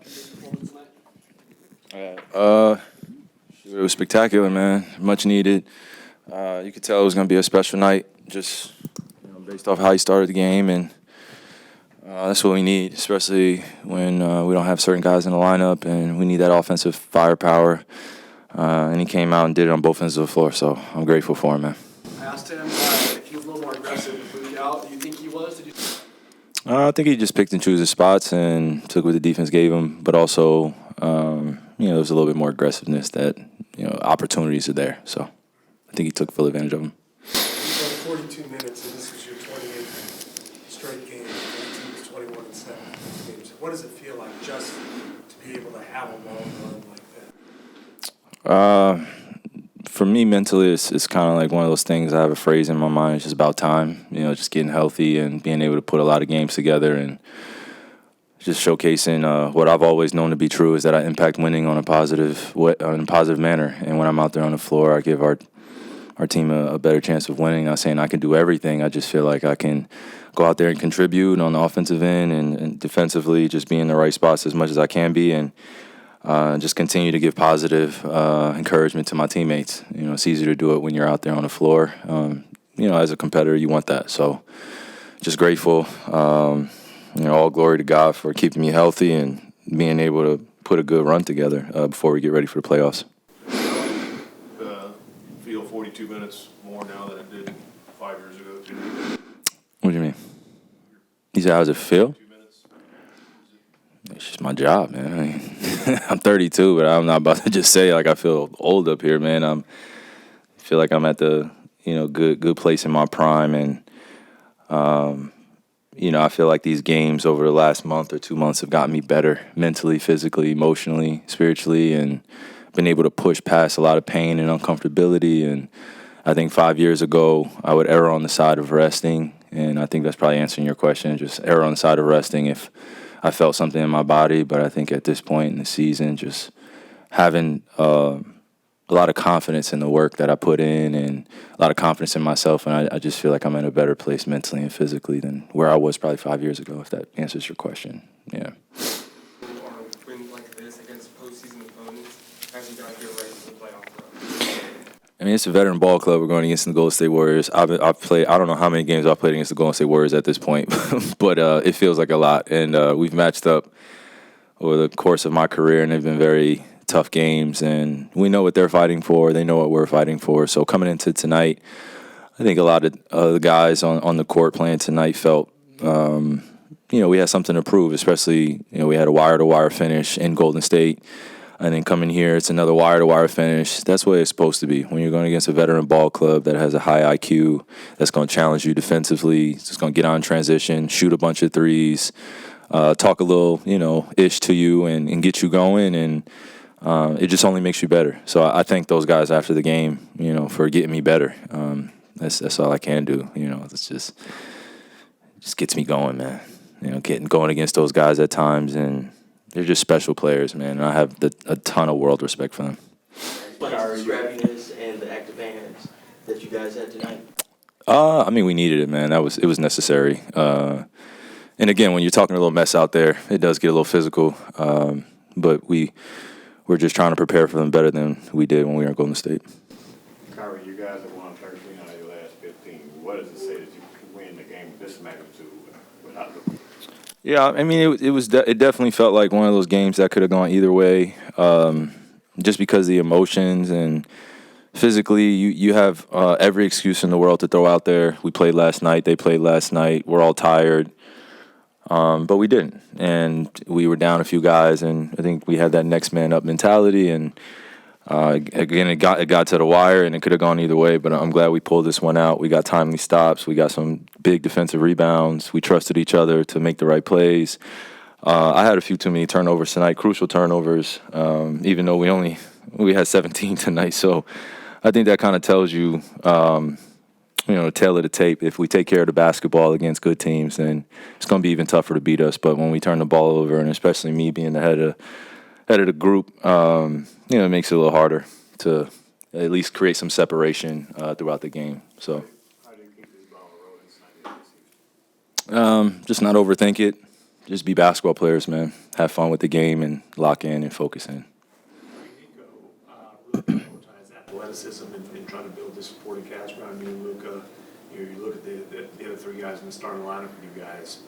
performance tonight? It was spectacular, man. Much needed. You could tell it was going to be a special night, just based off how he started the game, and that's what we need, especially when we don't have certain guys in the lineup, and we need that offensive firepower. And he came out and did it on both ends of the floor, so I'm grateful for him, man. I asked him if he was a little more aggressive to boot out. Do you think he was? I think he just picked and chose his spots and took what the defense gave him, but also, there was a little bit more aggressiveness that, opportunities are there. So I think he took full advantage of them. You played 42 minutes, and this is your 28th straight game. The team is 21 and 7 games. What does it feel like just to be able to have a long run like that? For me, mentally, it's kind of like one of those things. I have a phrase in my mind. It's just about time. Just getting healthy and being able to put a lot of games together and just showcasing what I've always known to be true is that I impact winning on a positive manner. And when I'm out there on the floor, I give our team a better chance of winning. Not saying I can do everything. I just feel like I can go out there and contribute on the offensive end and defensively, just be in the right spots as much as I can be, and just continue to give positive encouragement to my teammates. It's easier to do it when you're out there on the floor. As a competitor, you want that. So just grateful. All glory to God for keeping me healthy and being able to put a good run together before we get ready for the playoffs. Feel 42 minutes more now than it did 5 years ago. What do you mean? You said, how does it feel? It's just my job, man. I mean, I'm 32, but I'm not about to just say like I feel old up here, man. I feel like I'm at the good place in my prime, and I feel like these games over the last month or 2 months have gotten me better mentally, physically, emotionally, spiritually, and been able to push past a lot of pain and uncomfortability. And I think 5 years ago, I would err on the side of resting, and I think that's probably answering your question, just err on the side of resting if I felt something in my body. But I think at this point in the season, just having a lot of confidence in the work that I put in and a lot of confidence in myself, and I just feel like I'm in a better place mentally and physically than where I was probably 5 years ago, if that answers your question. Yeah. Win like this against postseason opponents as you guys get ready for the playoff run? I mean, it's a veteran ball club. We're going against the Golden State Warriors. I've played, I don't know how many games I've played against the Golden State Warriors at this point, but it feels like a lot. And we've matched up over the course of my career, and they've been very tough games. And we know what they're fighting for. They know what we're fighting for. So coming into tonight, I think a lot of the guys on the court playing tonight felt, we had something to prove, especially, we had a wire-to-wire finish in Golden State. And then coming here, it's another wire-to-wire finish. That's what it's supposed to be. When you're going against a veteran ball club that has a high IQ, that's going to challenge you defensively, it's just going to get on transition, shoot a bunch of threes, talk a little, ish to you and get you going, and it just only makes you better. So I thank those guys after the game, for getting me better. That's all I can do. It's just gets me going, man. Going against those guys at times, and they're just special players, man. And I have a ton of world respect for them. What is the scrappiness and the active hands that you guys had tonight? I mean, we needed it, man. It was necessary. And again, when you're talking a little mess out there, it does get a little physical. But we're just trying to prepare for them better than we did when we were in Golden State. Kyrie, you guys have won 13 out of your last 15. What does it say that you can win the game of this magnitude without the... Yeah, I mean, it definitely felt like one of those games that could have gone either way, just because of the emotions, and physically you have every excuse in the world to throw out there. We played last night, they played last night, we're all tired, but we didn't, and we were down a few guys, and I think we had that next man up mentality, and again, it got to the wire, and it could have gone either way, but I'm glad we pulled this one out. We got timely stops. We got some big defensive rebounds. We trusted each other to make the right plays. I had a few too many turnovers tonight, crucial turnovers, even though we had 17 tonight. So I think that kind of tells you, the tail of the tape. If we take care of the basketball against good teams, then it's going to be even tougher to beat us. But when we turn the ball over, and especially me being the head of the group, it makes it a little harder to at least create some separation throughout the game. So, How do you keep this ball rolling? just not overthink it. just be basketball players, man. Have fun with the game and lock in and focus in. Nico really prioritized athleticism and trying to build this supporting cast around you and Luka. You look at the other three guys in the starting lineup with you guys,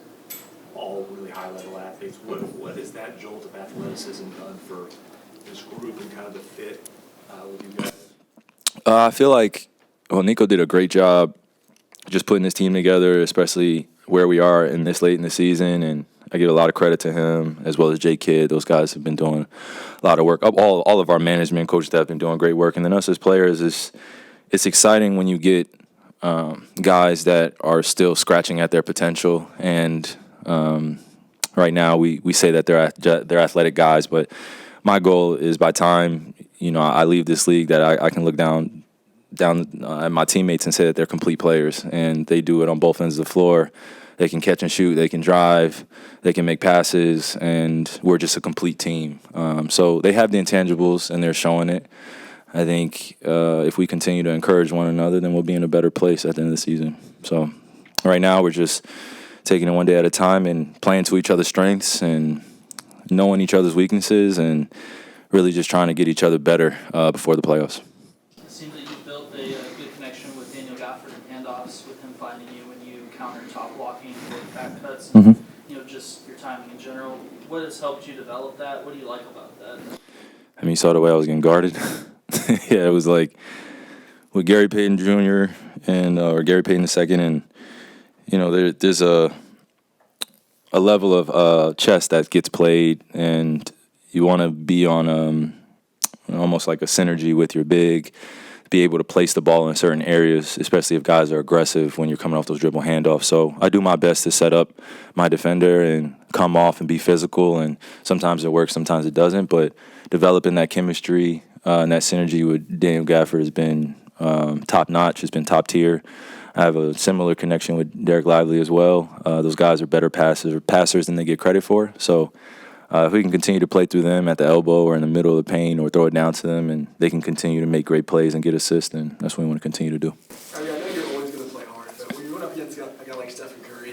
all really high-level athletes. What has that jolt of athleticism done for this group and kind of the fit with you guys? I feel like, Nico did a great job just putting this team together, especially where we are in this late in the season, and I give a lot of credit to him as well as Jay Kidd. Those guys have been doing a lot of work. All of our management coaches have been doing great work, and then us as players, it's exciting when you get guys that are still scratching at their potential. And right now, we say that they're athletic guys, but my goal is by time I leave this league that I can look down at my teammates and say that they're complete players, and they do it on both ends of the floor. They can catch and shoot, they can drive, they can make passes, and we're just a complete team. So they have the intangibles, and they're showing it. I think if we continue to encourage one another, then we'll be in a better place at the end of the season. So right now we're just taking it one day at a time and playing to each other's strengths and knowing each other's weaknesses and really just trying to get each other better before the playoffs. It seems that you've built a good connection with Daniel Gafford and handoffs, with him finding you when you counter top blocking or back cuts, and just your timing in general. What has helped you develop that? What do you like about that? I mean, you saw the way I was getting guarded. Yeah, it was like with Gary Payton Jr. or Gary Payton II, and there's a level of chess that gets played, and you want to be on almost like a synergy with your big, be able to place the ball in certain areas, especially if guys are aggressive when you're coming off those dribble handoffs. So I do my best to set up my defender and come off and be physical, and sometimes it works, sometimes it doesn't, but developing that chemistry and that synergy with Daniel Gafford has been top-notch, has been top tier. I have a similar connection with Derek Lively as well. Those guys are better passers than they get credit for. So if we can continue to play through them at the elbow or in the middle of the paint or throw it down to them, and they can continue to make great plays and get assists, then that's what we want to continue to do. I know you're always going to play hard, but when you went up against a guy like Stephen Curry,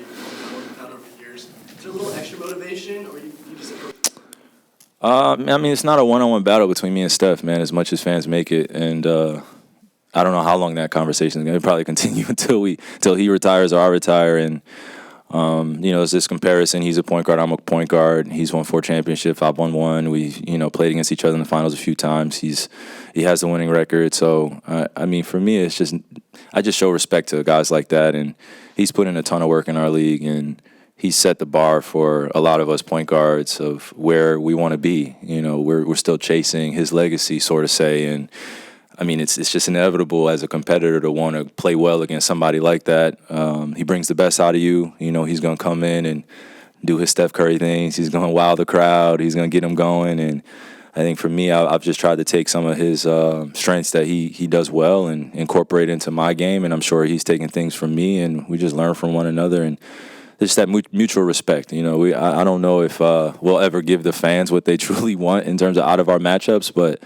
over the years, is there a little extra motivation, or you just approach? I mean, it's not a one-on-one battle between me and Steph, man, as much as fans make it. And I don't know how long that conversation is going to probably continue until he retires or I retire. And, it's this comparison. He's a point guard, I'm a point guard. He's won 4 championships, I've won 1. We, played against each other in the finals a few times. He has the winning record. So, I mean, for me, it's just I just show respect to guys like that. And he's put in a ton of work in our league, and he's set the bar for a lot of us point guards of where we want to be. We're still chasing his legacy, sort of say. And I mean, it's just inevitable as a competitor to want to play well against somebody like that. He brings the best out of you. He's going to come in and do his Steph Curry things. He's going to wow the crowd. He's going to get them going. And I think for me, I've just tried to take some of his strengths that he does well and incorporate into my game. And I'm sure he's taking things from me, and we just learn from one another. And just that mutual respect. I don't know if we'll ever give the fans what they truly want in terms of out of our matchups, but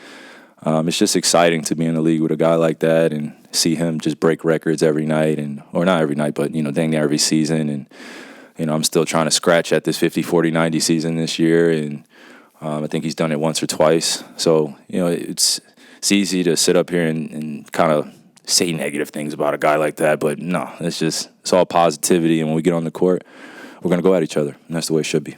it's just exciting to be in the league with a guy like that and see him just break records every night, or not every night, but dang near every season. And I'm still trying to scratch at this 50, 40, 90 season this year, and I think he's done it once or twice. So it's easy to sit up here and kind of say negative things about a guy like that, but no, it's all positivity, and when we get on the court, we're going to go at each other, and that's the way it should be.